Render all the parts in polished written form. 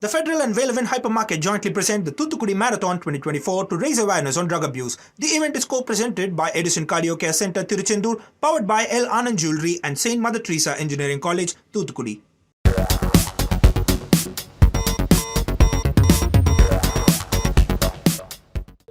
The Federal and Velevin Hypermarket jointly present the Thoothukudi Marathon 2024 to raise awareness on drug abuse. The event is co-presented by Edison Cardio Care Center, Tiruchendur, powered by L. Anand Jewelry and St. Mother Teresa Engineering College, Thoothukudi.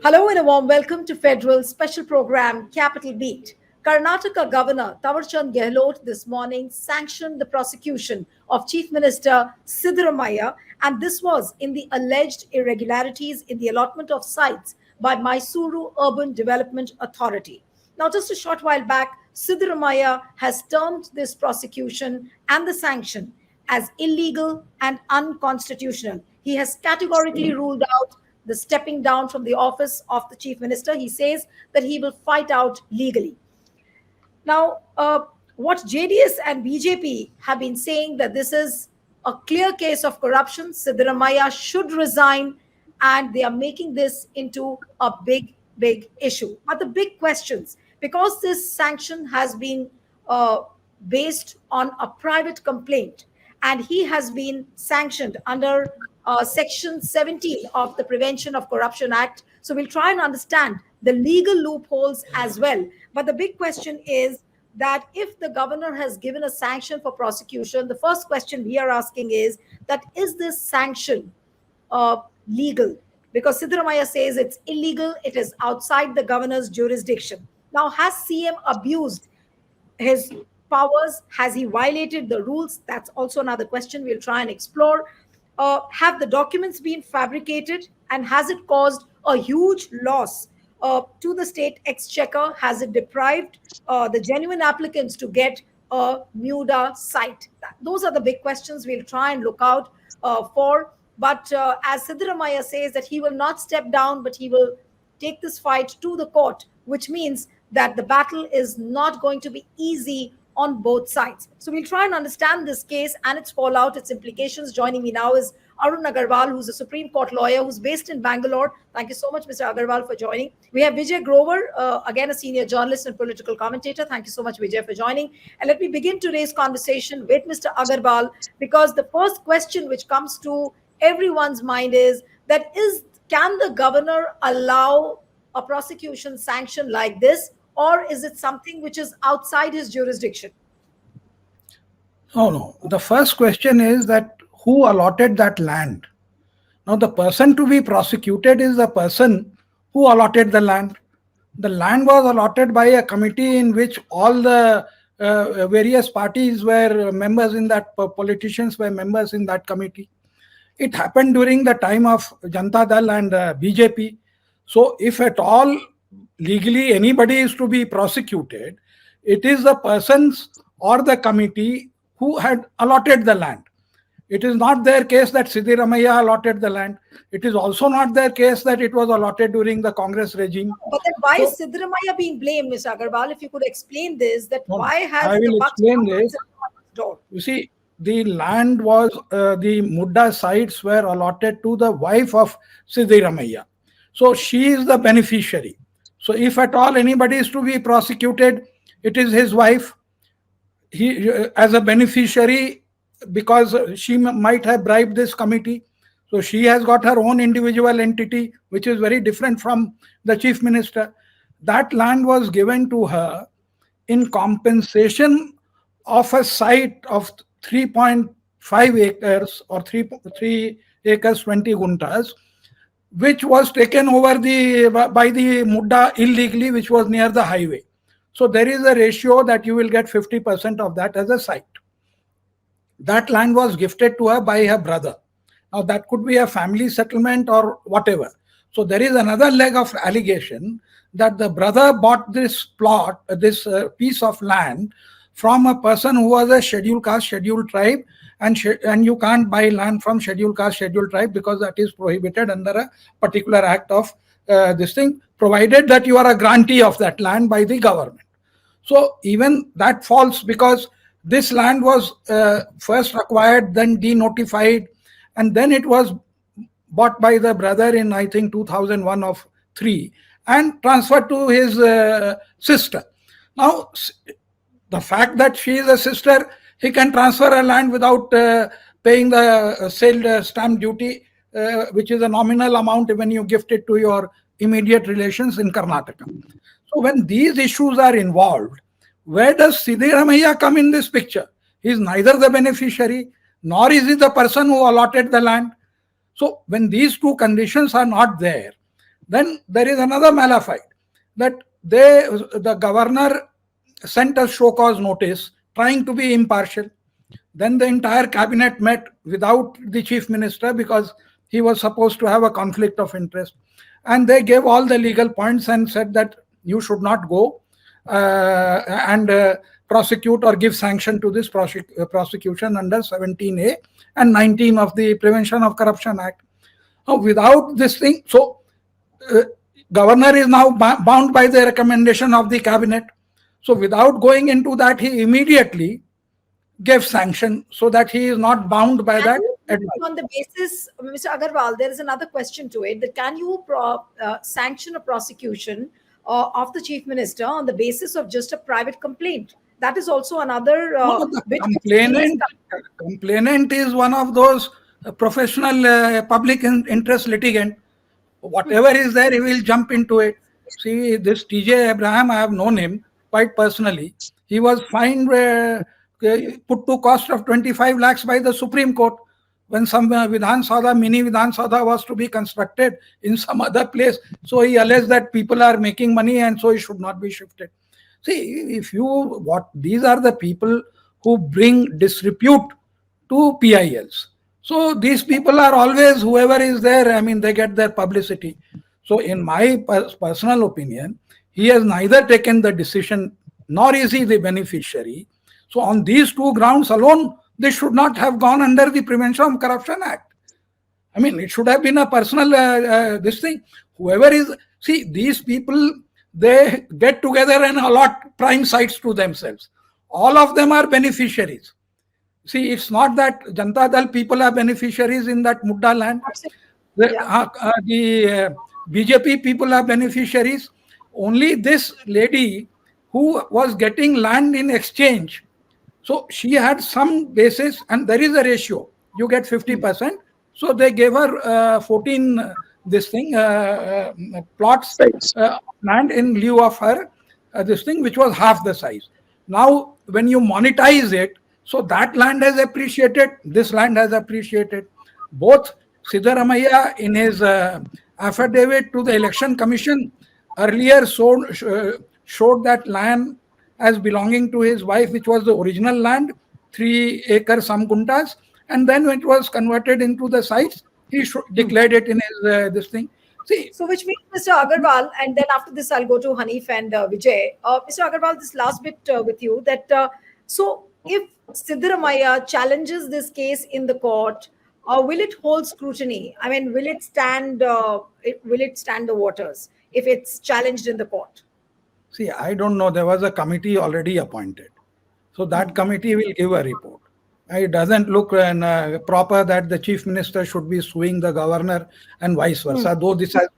Hello and a warm welcome to Federal's special program, Capital Beat. Karnataka Governor Thawarchand Gehlot this morning sanctioned the prosecution of Chief Minister Siddaramaiah, and this was in the alleged irregularities in the allotment of sites by Mysore Urban Development Authority. Now, just a short while back, Siddaramaiah has termed this prosecution and the sanction as illegal and unconstitutional. He has categorically ruled out the stepping down from the office of the Chief Minister. He says that he will fight out legally. Now, what JDS and BJP have been saying that this is a clear case of corruption, Siddaramaiah should resign, and they are making this into a big issue. But the big questions, because this sanction has been based on a private complaint, and he has been sanctioned under Section 17 of the Prevention of Corruption Act. So we'll try and understand the legal loopholes as well. But the big question is that if the governor has given a sanction for prosecution, the first question we are asking is that is this sanction legal? Because Siddaramaiah says it's illegal, it is outside the governor's jurisdiction. Now, has CM abused his powers? Has he violated the rules? That's also another question we'll try and explore. Have the documents been fabricated, and has it caused a huge loss to the state exchequer? Has it deprived the genuine applicants to get a MUDA site? Those are the big questions we'll try and look out for. But as Siddaramaiah says that he will not step down, but he will take this fight to the court, which means that the battle is not going to be easy on both sides. So we'll try and understand this case and its fallout, its implications. Joining me now is Arun Agarwal, who's a Supreme Court lawyer who's based in Bangalore. Thank you so much, Mr. Agarwal, for joining. We have Vijay Grover, again a senior journalist and political commentator. Thank you so much, Vijay, for joining. And let me begin today's conversation with Mr. Agarwal, because the first question which comes to everyone's mind is that can the governor allow a prosecution sanction like this, or is it something which is outside his jurisdiction? No. The first question is that who allotted that land? Now, the person to be prosecuted is the person who allotted the land. The land was allotted by a committee in which all the various parties were members in that, politicians were members in that committee. It happened during the time of Janata Dal and BJP. So, if at all legally anybody is to be prosecuted, it is the persons or the committee who had allotted the land. It is not their case that Siddaramaiah allotted the land. It is also not their case that it was allotted during the Congress regime. But then why is Siddaramaiah being blamed, Mr. Agarwal? If you could explain this, that why has I will explain this. Door? You see, the land was, the Mudda sites were allotted to the wife of Siddaramaiah. So she is the beneficiary. So if at all anybody is to be prosecuted, it is his wife. He, as a beneficiary, because she might have bribed this committee. So she has got her own individual entity, which is very different from the chief minister. That land was given to her in compensation of a site of 3.5 acres or 3 acres 20 guntas, which was taken over by the Mudda illegally, which was near the highway. So there is a ratio that you will get 50% of that as a site. That land was gifted to her by her brother. Now that could be a family settlement or whatever. So there is another leg of allegation that the brother bought this plot, this piece of land from a person who was a scheduled caste, scheduled tribe, and you can't buy land from scheduled caste, scheduled tribe because that is prohibited under a particular act of this thing, provided that you are a grantee of that land by the government. So even that falls, because this land was first acquired, then denotified, and then it was bought by the brother in, I think, 2001 or 3 and transferred to his sister. Now, the fact that she is a sister, he can transfer her land without paying the sale stamp duty, which is a nominal amount when you gift it to your immediate relations in Karnataka. So when these issues are involved, where does Siddaramaiah come in this picture? He is neither the beneficiary, nor is he the person who allotted the land. So when these two conditions are not there, then there is another malafide, that the governor sent a show cause notice trying to be impartial. Then the entire cabinet met without the chief minister because he was supposed to have a conflict of interest. And they gave all the legal points and said that you should not go and prosecute or give sanction to this prosecution under 17A and 19 of the Prevention of Corruption Act. Without this thing, so governor is now bound by the recommendation of the cabinet. So without going into that, he immediately gave sanction so that he is not bound by that. On the basis, Mr. Agarwal, there is another question to it, that can you sanction a prosecution of the chief minister on the basis of just a private complaint? That is also another complainant is one of those professional public interest litigant. Whatever is there, he will jump into it. See, this TJ Abraham, I have known him quite personally. He was fined, put to cost of 25 lakhs by the Supreme Court when some Vidhan Sabha, mini Vidhan Sabha was to be constructed in some other place. So he alleged that people are making money and so it should not be shifted. See, these are the people who bring disrepute to PILs. So these people are always, whoever is there, I mean, they get their publicity. So in my personal opinion, he has neither taken the decision nor is he the beneficiary. So on these two grounds alone, they should not have gone under the Prevention of Corruption Act. I mean, it should have been a personal this thing. Whoever is, see, these people, they get together and allot prime sites to themselves. All of them are beneficiaries. See, it's not that Janata Dal people are beneficiaries in that Mudda land. The BJP people are beneficiaries. Only this lady who was getting land in exchange, so she had some basis and there is a ratio. You get 50%. So they gave her 14 plots land in lieu of her this thing, which was half the size. Now, when you monetize it, so that land has appreciated, this land has appreciated. Both Siddaramaiah in his affidavit to the Election Commission earlier showed that land as belonging to his wife, which was the original land, 3 acres, some guntas. And then when it was converted into the sites, he declared it in his this thing. See, so which means, Mr. Agarwal, and then after this, I'll go to Hanif and Vijay. Mr. Agarwal, this last bit with you, that so if Siddaramaiah challenges this case in the court, will it hold scrutiny? I mean, will it stand the waters if it's challenged in the court? See, I don't know. There was a committee already appointed. So that committee will give a report. It doesn't look proper that the chief minister should be suing the governor and vice versa, though this has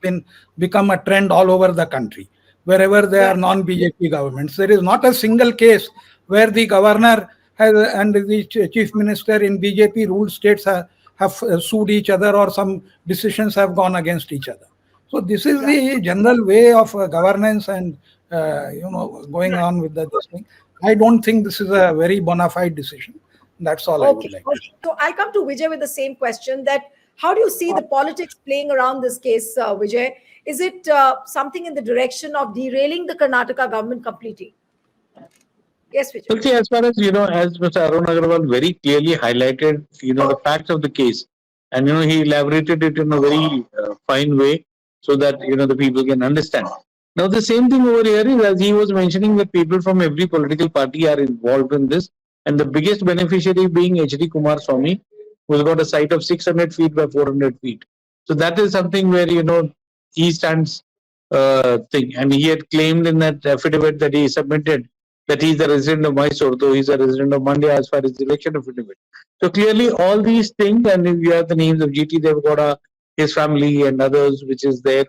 become a trend all over the country. Wherever there are non-BJP governments, there is not a single case where the governor and the chief minister in BJP ruled states have sued each other or some decisions have gone against each other. So this is the general way of governance and going on with this thing. I don't think this is a very bona fide decision. That's all I would like. Okay. So I'll come to Vijay with the same question, that how do you see the politics playing around this case, Vijay? Is it something in the direction of derailing the Karnataka government completely? Yes, Vijay. Well, see, as far as, as Mr. Arun Agarwal very clearly highlighted, the facts of the case, and, he elaborated it in a very fine way so that, the people can understand. Now, the same thing over here is, as he was mentioning, that people from every political party are involved in this. And the biggest beneficiary being H.D. Kumaraswamy, who's got a site of 600 feet by 400 feet. So that is something where, he stands thing. And he had claimed in that affidavit that he submitted that he's a resident of Mysore, though he's a resident of Mandya as far as the election affidavit. So clearly all these things, and if you have the names of GT Devgowda, his family and others, which is there,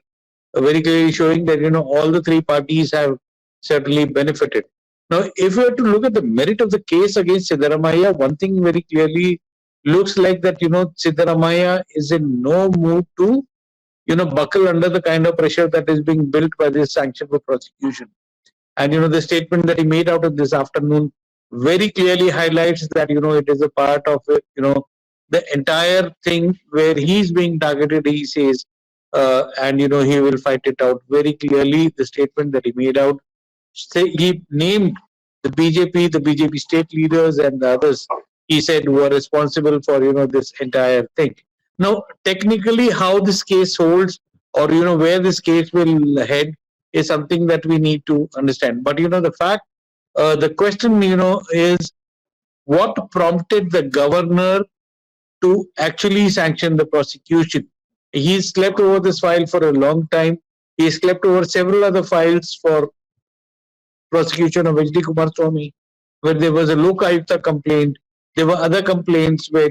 very clearly showing that, all the three parties have certainly benefited. Now, if we were to look at the merit of the case against Siddaramaiah, one thing very clearly looks like that, Siddaramaiah is in no mood to, buckle under the kind of pressure that is being built by this sanction for prosecution. And, the statement that he made out of this afternoon very clearly highlights that, it is a part of it, the entire thing where he's being targeted, he says, and, he will fight it out very clearly. The statement that he made out, he named the BJP state leaders and the others, he said, who are responsible for, this entire thing. Now, technically, how this case holds or, where this case will head is something that we need to understand. But, the question, is what prompted the governor to actually sanction the prosecution? He slept over this file for a long time. He slept over several other files for prosecution of H.D. Kumaraswamy, where there was a Lokayukta complaint. There were other complaints where,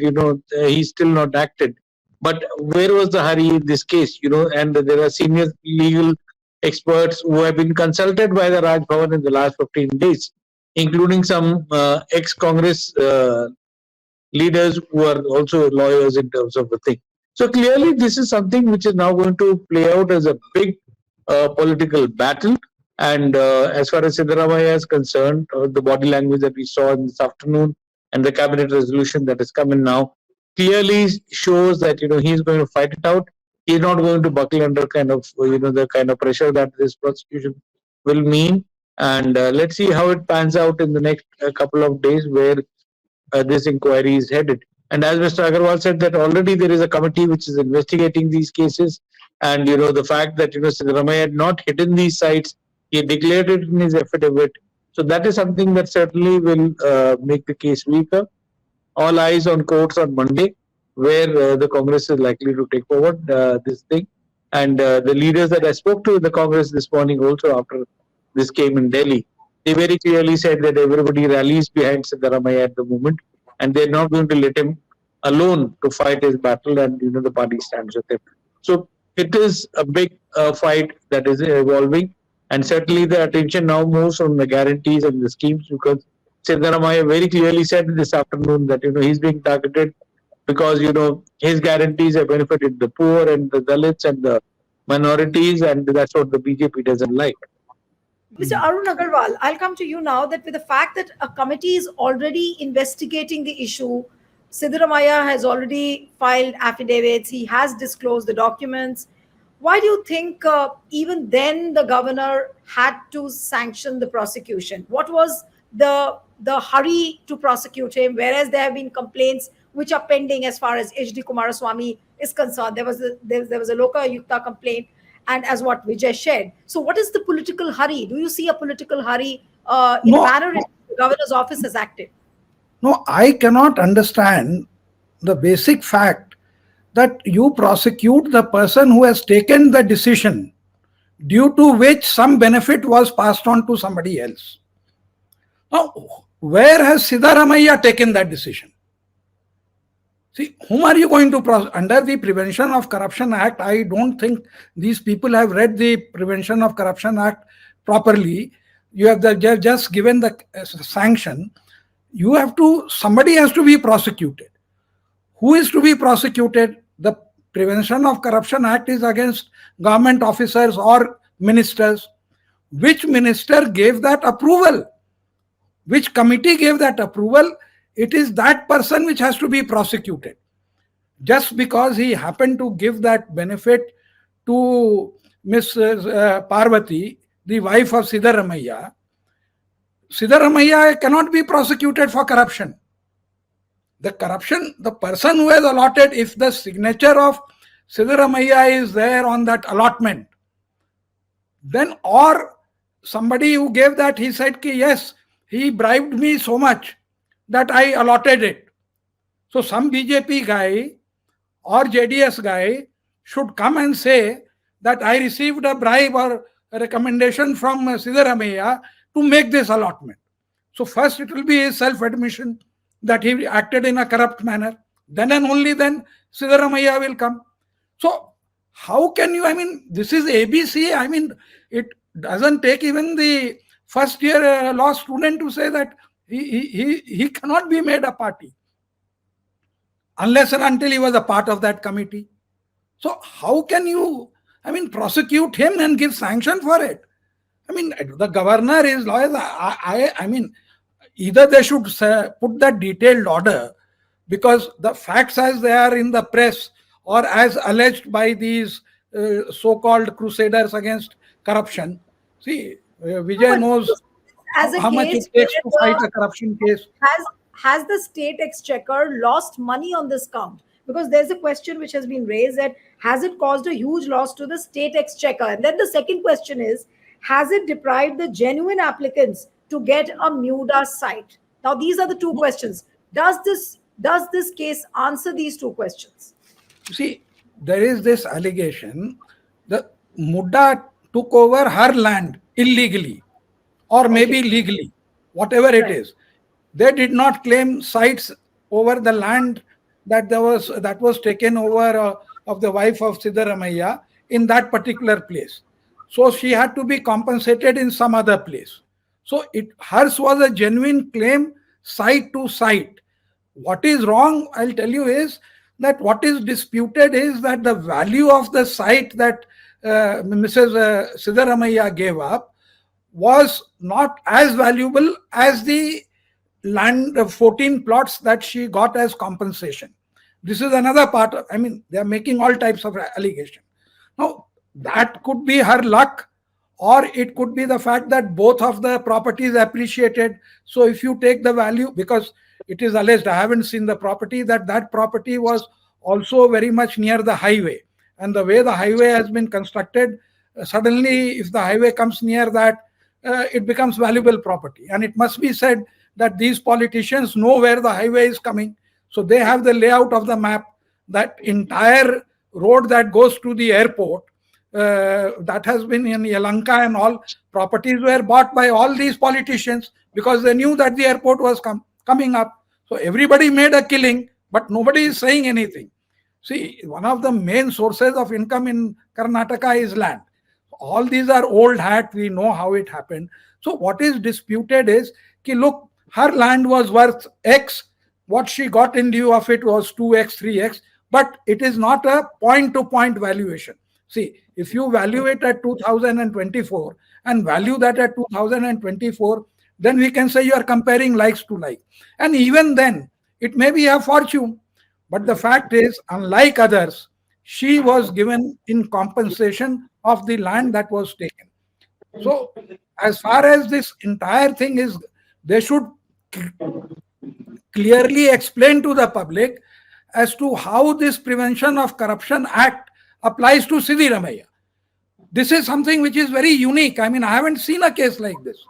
he's still not acted. But where was the hurry in this case? And there are senior legal experts who have been consulted by the Raj Bhavan in the last 15 days, including some ex-Congress leaders who are also lawyers in terms of the thing. So clearly, this is something which is now going to play out as a big political battle. And as far as Siddaramaiah is concerned, the body language that we saw this afternoon and the cabinet resolution that is coming now clearly shows that he's going to fight it out. He's not going to buckle under kind of the kind of pressure that this prosecution will mean. And let's see how it pans out in the next couple of days where this inquiry is headed. And as Mr. Agarwal said, that already there is a committee which is investigating these cases. And the fact that Siddaramaiah had not hidden these sites, he declared it in his affidavit. So that is something that certainly will make the case weaker. All eyes on courts on Monday, where the Congress is likely to take forward this thing. And the leaders that I spoke to in the Congress this morning also after this came in Delhi, they very clearly said that everybody rallies behind Siddaramaiah at the moment, and they're not going to let him alone to fight his battle, and the party stands with him. So it is a big fight that is evolving, and certainly the attention now moves on the guarantees and the schemes, because Siddaramaiah very clearly said this afternoon that he's being targeted because his guarantees have benefited the poor and the Dalits and the minorities, and that's what the BJP doesn't like. Mr. Arun Agarwal, I'll come to you now that with the fact that a committee is already investigating the issue, Siddaramaiah has already filed affidavits, he has disclosed the documents. Why do you think even then the governor had to sanction the prosecution? What was the hurry to prosecute him, whereas there have been complaints which are pending as far as H.D. Kumaraswamy is concerned? There was a Lokayukta complaint, and as what Vijay shared. So what is the political hurry? Do you see a political hurry in the manner in which the governor's office has acted? No, I cannot understand the basic fact that you prosecute the person who has taken the decision due to which some benefit was passed on to somebody else. Now, where has Siddaramaiah taken that decision? See, whom are you going to prosecute? Under the Prevention of Corruption Act, I don't think these people have read the Prevention of Corruption Act properly. You have just given the sanction. Somebody has to be prosecuted. Who is to be prosecuted? The Prevention of Corruption Act is against government officers or ministers. Which minister gave that approval? Which committee gave that approval? It is that person which has to be prosecuted. Just because he happened to give that benefit to Miss Parvati, the wife of Siddaramaiah, Siddaramaiah cannot be prosecuted for corruption. The person who has allotted, if the signature of Siddaramaiah is there on that allotment, then, or somebody who gave that, he said, yes, he bribed me so much that I allotted it. So some BJP guy or JDS guy should come and say that I received a bribe or a recommendation from Siddaramaiah to make this allotment. So first it will be his self-admission that he acted in a corrupt manner. Then and only then Siddaramaiah will come. So how can you, this is ABC. It doesn't take even the first year law student to say that he cannot be made a party. unless and until he was a part of that committee. So how can you, prosecute him and give sanction for it? The governor is lawyers. Either they should put that detailed order, because the facts as they are in the press or as alleged by these so-called crusaders against corruption. See, Vijay But knows as a how much it case takes where to fight a corruption case. has the state exchequer lost money on this count? Because there's a question which has been raised that has it caused a huge loss to the state exchequer? And then the second question is, has it deprived the genuine applicants to get a MUDA site? Now these are the two questions. Does this case answer these two questions? See, there is this allegation that Mudda took over her land illegally, or maybe legally, whatever it Right. is. They did not claim sites over the land that was taken over of the wife of Siddaramaiah in that particular place. So she had to be compensated in some other place. So hers was a genuine claim, site to site. What is wrong, I'll tell you, is that what is disputed is that the value of the site that Mrs. Siddaramaiah gave up was not as valuable as the land of 14 plots that she got as compensation. This is another part of, they are making all types of allegation. Now, that could be her luck, or it could be the fact that both of the properties appreciated. So if you take the value, because it is alleged, I haven't seen the property, that property was also very much near the highway. And the way the highway has been constructed, suddenly if the highway comes near that, it becomes valuable property. And it must be said that these politicians know where the highway is coming. So they have the layout of the map. That entire road that goes to the airport, that has been in Yalanka, and all properties were bought by all these politicians because they knew that the airport was coming up. So everybody made a killing, but nobody is saying anything. See, one of the main sources of income in Karnataka is land. All these are old hat. We know how it happened. So what is disputed is, look, her land was worth X. What she got in lieu of it was 2x, 3x, but it is not a point-to-point valuation. See, if you value it at 2024 and value that at 2024, then we can say you are comparing likes to like. And even then, it may be a fortune. But the fact is, unlike others, she was given in compensation of the land that was taken. So, as far as this entire thing is, they should clearly explain to the public as to how this Prevention of Corruption Act applies to Siddaramaiah. This is something which is very unique. I haven't seen a case like this.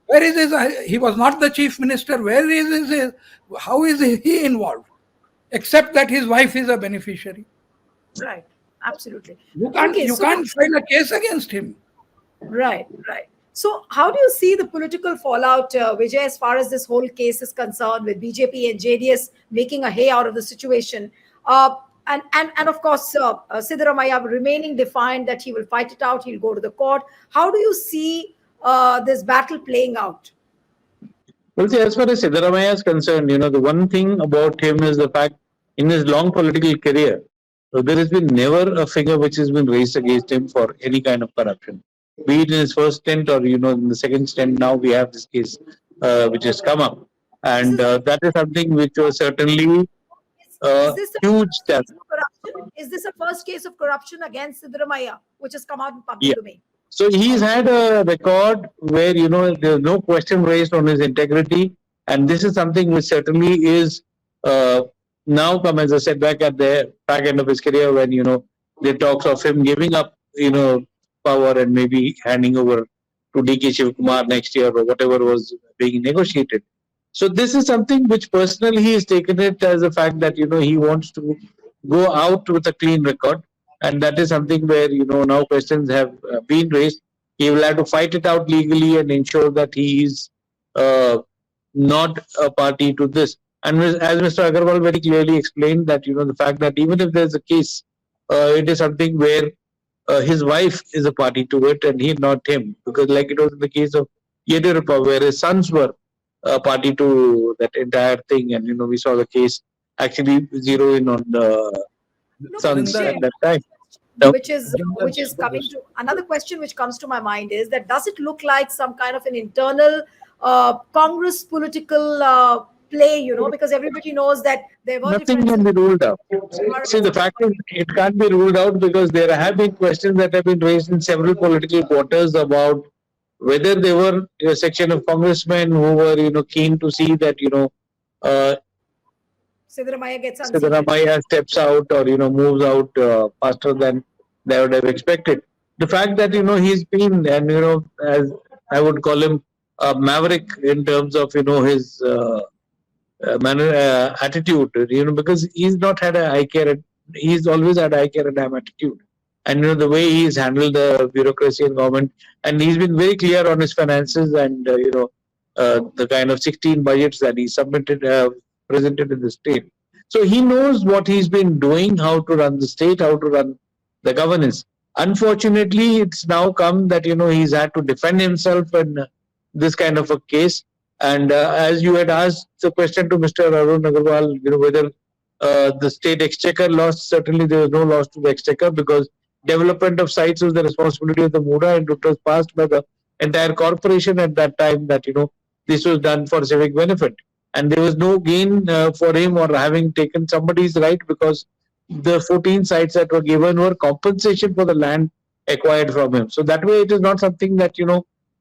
Where is this? He was not the chief minister. Where is his? How is he involved? Except that his wife is a beneficiary. Right. Absolutely. You can't file a case against him. Right. So, how do you see the political fallout, Vijay, as far as this whole case is concerned, with BJP and JDS making a hay out of the situation, and of course, Siddaramaiah remaining defiant that he will fight it out, he'll go to the court. How do you see this battle playing out? Well, see, as far as Siddaramaiah is concerned, the one thing about him is the fact, in his long political career, there has been never a finger which has been raised against him for any kind of corruption. Be it in his first stint or in the second stint. Now we have this case which has come up, and that is something which was certainly a huge step. Is this a first case of corruption against Siddaramaiah, which has come out in public domain? So he's had a record where there's no question raised on his integrity, and this is something which certainly is now come as a setback at the back end of his career, when there talks of him giving up power and maybe handing over to DK Shivakumar next year or whatever was being negotiated. So this is something which personally he has taken it as a fact that he wants to go out with a clean record, and that is something where now questions have been raised. He will have to fight it out legally and ensure that he is not a party to this. And as Mr. Agarwal very clearly explained, that the fact that even if there's a case, it is something where his wife is a party to it and he, not him, because like it was in the case of Yediyurappa, where his sons were a party to that entire thing, and we saw the case actually zero in on the No, but sons Vijay, at that time. Now, which is coming to another question which comes to my mind is that does it look like some kind of an internal Congress political play? Because everybody knows that there were nothing can differences. be ruled out. All See, right. the fact is, it can't be ruled out because there have been questions that have been raised in several political quarters about whether there were a section of congressmen who were, keen to see that, uh, Siddaramaiah gets unseated. Siddaramaiah steps out or, moves out faster than they would have expected. The fact that, he's been, and, as I would call him, a maverick in terms of, his attitude, because he's not had a I care, he's always had I care and damn attitude. And, the way he's handled the bureaucracy and government, and he's been very clear on his finances and, the kind of 16 budgets that he submitted, presented in the state. So he knows what he's been doing, how to run the state, how to run the governance. Unfortunately, it's now come that, he's had to defend himself in this kind of a case. And as you had asked the question to Mr. Arun Agarwal, whether the state exchequer lost, certainly there was no loss to the exchequer because development of sites was the responsibility of the MUDA and it was passed by the entire corporation at that time that, this was done for civic benefit. And there was no gain for him or having taken somebody's right because the 14 sites that were given were compensation for the land acquired from him. So that way it is not something that,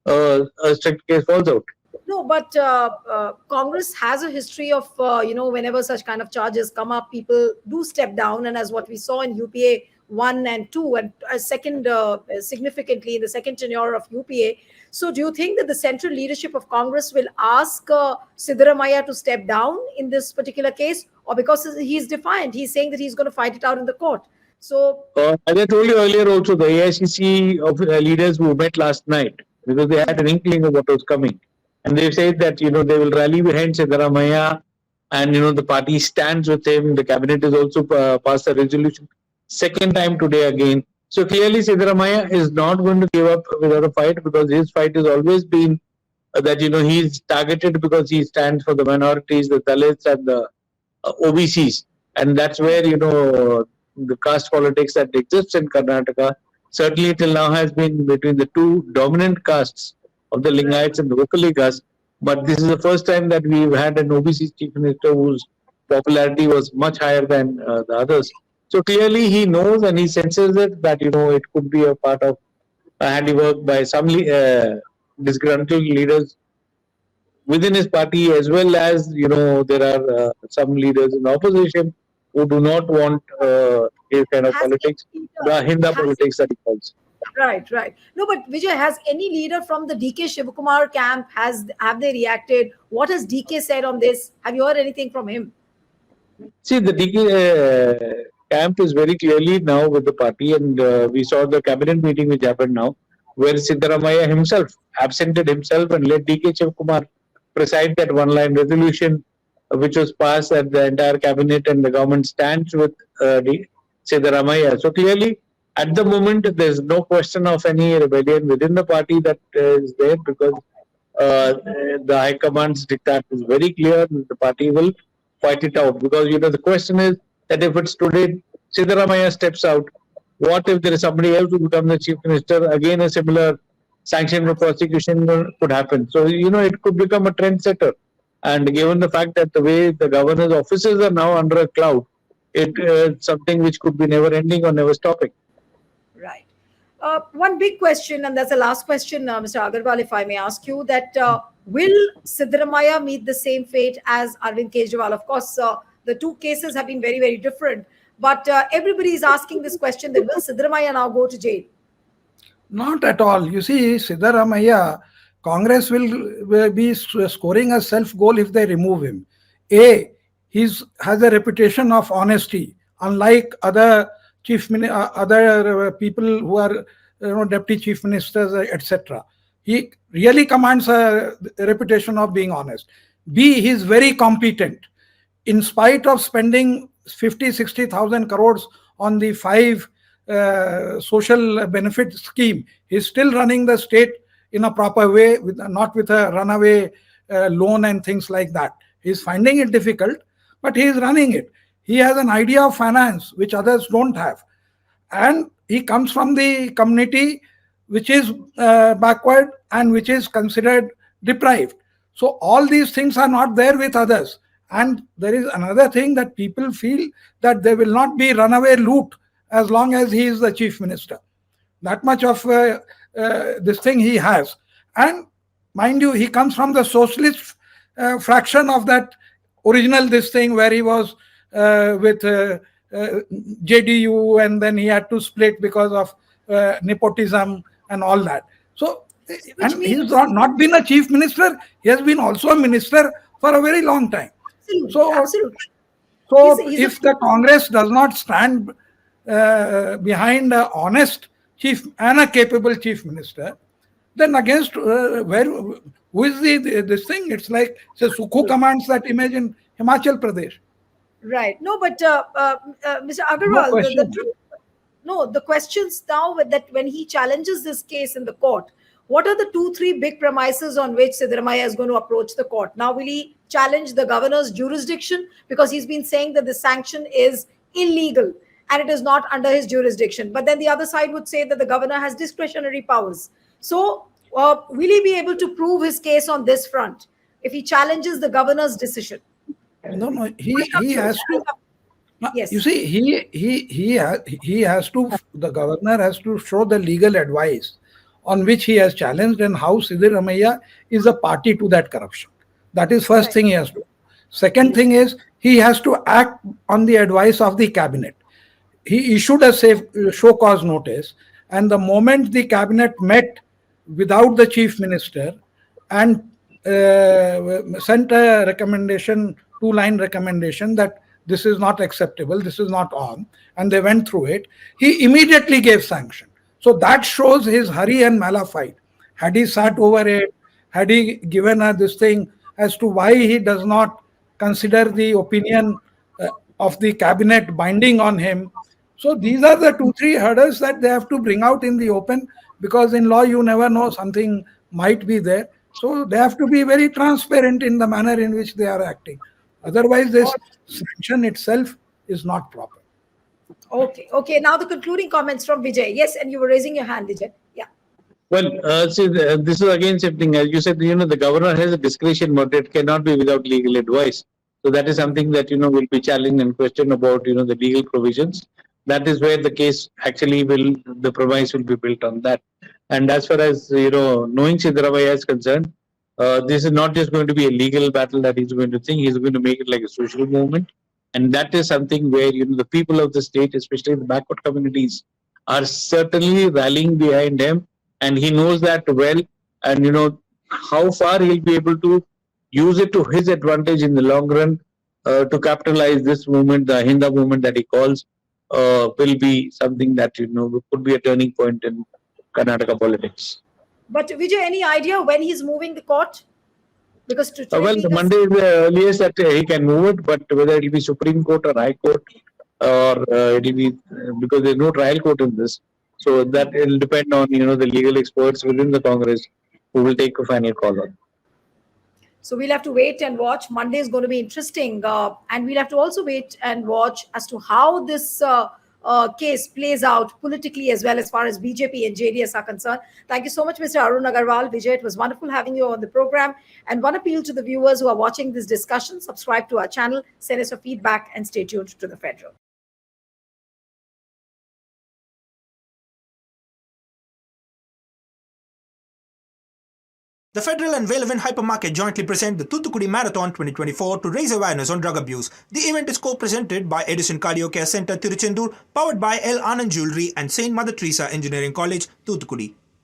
a strict case falls out. No, but Congress has a history of, whenever such kind of charges come up, people do step down. And as what we saw in UPA 1 and 2, and second, significantly in the second tenure of UPA. So do you think that the central leadership of Congress will ask Siddaramaiah to step down in this particular case? Or because he's defiant, he's saying that he's going to fight it out in the court. So, as I told you earlier also, the AICC of leaders who met last night, because they had an inkling of what was coming. And they said that, they will rally behind Siddaramaiah and, the party stands with him. The cabinet has also passed a resolution second time today again. So clearly Siddaramaiah is not going to give up without a fight because his fight has always been that, he's targeted because he stands for the minorities, the Dalits and the OBCs. And that's where, the caste politics that exists in Karnataka certainly till now has been between the two dominant castes of the Lingaites and the Vokaligas. But this is the first time that we've had an OBC chief minister whose popularity was much higher than the others. So clearly he knows and he senses it that, it could be a part of a handiwork by some disgruntled leaders within his party, as well as, there are some leaders in the opposition who do not want his kind of politics, the Hinda politics that he calls. Right. No, but Vijay, has any leader from the DK Shivakumar camp, have they reacted? What has DK said on this? Have you heard anything from him? See, the DK camp is very clearly now with the party, and we saw the cabinet meeting which happened now, where Siddaramaiah himself absented himself and let DK Shivakumar preside that one-line resolution which was passed that the entire cabinet and the government stands with Siddaramaiah. So clearly, at the moment, there's no question of any rebellion within the party that is there because the High Command's diktat is very clear. The party will fight it out because, the question is that if it's today, Siddaramaiah steps out, what if there is somebody else who becomes the chief minister? Again, a similar sanction or prosecution could happen. So, it could become a trendsetter. And given the fact that the way the governor's offices are now under a cloud, it's something which could be never ending or never stopping. Right. One big question, and that's the last question, Mr. Agarwal, if I may ask you, that will Siddaramaiah meet the same fate as Arvind Kejriwal? Of course, the two cases have been very, very different. But everybody is asking this question, that will Siddaramaiah now go to jail? Not at all. You see, Siddaramaiah, Congress will be scoring a self-goal if they remove him. He has a reputation of honesty, unlike other people who are deputy chief ministers, etc. He really commands a reputation of being honest. He is very competent. In spite of spending 50,000-60,000 crores on the 5 social benefit scheme, he's still running the state in a proper way, not with a runaway loan and things like that. He's finding it difficult, but he is running it. He has an idea of finance which others don't have, and he comes from the community which is backward and which is considered deprived. So all these things are not there with others. And there is another thing, that people feel that there will not be runaway loot as long as he is the chief minister. That much of this thing he has. And mind you, he comes from the socialist fraction of that original this thing, where he was with JDU, and then he had to split because of nepotism and all that. So, and he's not been a chief minister, he has been also a minister for a very long time. Absolutely, So, absolutely. so He's if the Congress does not stand behind an honest chief and a capable chief minister, then against who is this thing? It's like, say, Sukhu commands that image in Himachal Pradesh. Right. No, but Mr. No Agarwal, question. the questions now that when he challenges this case in the court, what are the 2-3 big premises on which Siddaramaiah is going to approach the court? Now, will he challenge the governor's jurisdiction? Because he's been saying that the sanction is illegal and it is not under his jurisdiction. But then the other side would say that the governor has discretionary powers. So, will he be able to prove his case on this front if he challenges the governor's decision? No, he has to. Yes. You see, he has to. The governor has to show the legal advice on which he has challenged, and how Siddaramaiah is a party to that corruption. That is first thing he has to do. Second thing is, he has to act on the advice of the cabinet. He issued a show cause notice, and the moment the cabinet met without the chief minister and sent a recommendation, 2-line recommendation, that this is not acceptable, this is not on, and they went through it, he immediately gave sanction. So that shows his hurry and malafide. Had he sat over it, had he given her this thing as to why he does not consider the opinion of the cabinet binding on him. So these are the 2-3 hurdles that they have to bring out in the open, because in law you never know, something might be there. So they have to be very transparent in the manner in which they are acting. Otherwise, this sanction itself is not proper. Okay. Now the concluding comments from Vijay. Yes, and you were raising your hand, Vijay. Yeah. Well, see, this is again something, as you said, the governor has a discretion, but it cannot be without legal advice. So that is something that, will be challenged and questioned about, the legal provisions. That is where the case actually the premise will be built on that. And as far as, knowing Siddaramaiah is concerned, this is not just going to be a legal battle that he's going to think, he's going to make it like a social movement. And that is something where, the people of the state, especially the backward communities, are certainly rallying behind him. And he knows that well. And, how far he'll be able to use it to his advantage in the long run to capitalize this movement, the Hinda movement that he calls, will be something that, could be a turning point in Karnataka politics. But Vijay, any idea when he's moving the court? Because the Monday is the earliest that he can move it, but whether it will be Supreme Court or High Court, or it will be, because there's no trial court in this, so that will depend on the legal experts within the Congress who will take a final call on. So we'll have to wait and watch. Monday is going to be interesting, and we'll have to also wait and watch as to how this case plays out politically as well, as far as BJP and JDS are concerned. Thank you so much, Mr. Arun Agarwal. Vijay, it was wonderful having you on the program. And one appeal to the viewers who are watching this discussion: subscribe to our channel, send us your feedback, and stay tuned to The Federal. The Federal and Relevant Hypermarket jointly present the Thuthukudi Marathon 2024 to raise awareness on drug abuse. The event is co-presented by Edison Cardio Care Center, Tiruchendur, powered by L. Anand Jewelry and St. Mother Teresa Engineering College, Thuthukudi.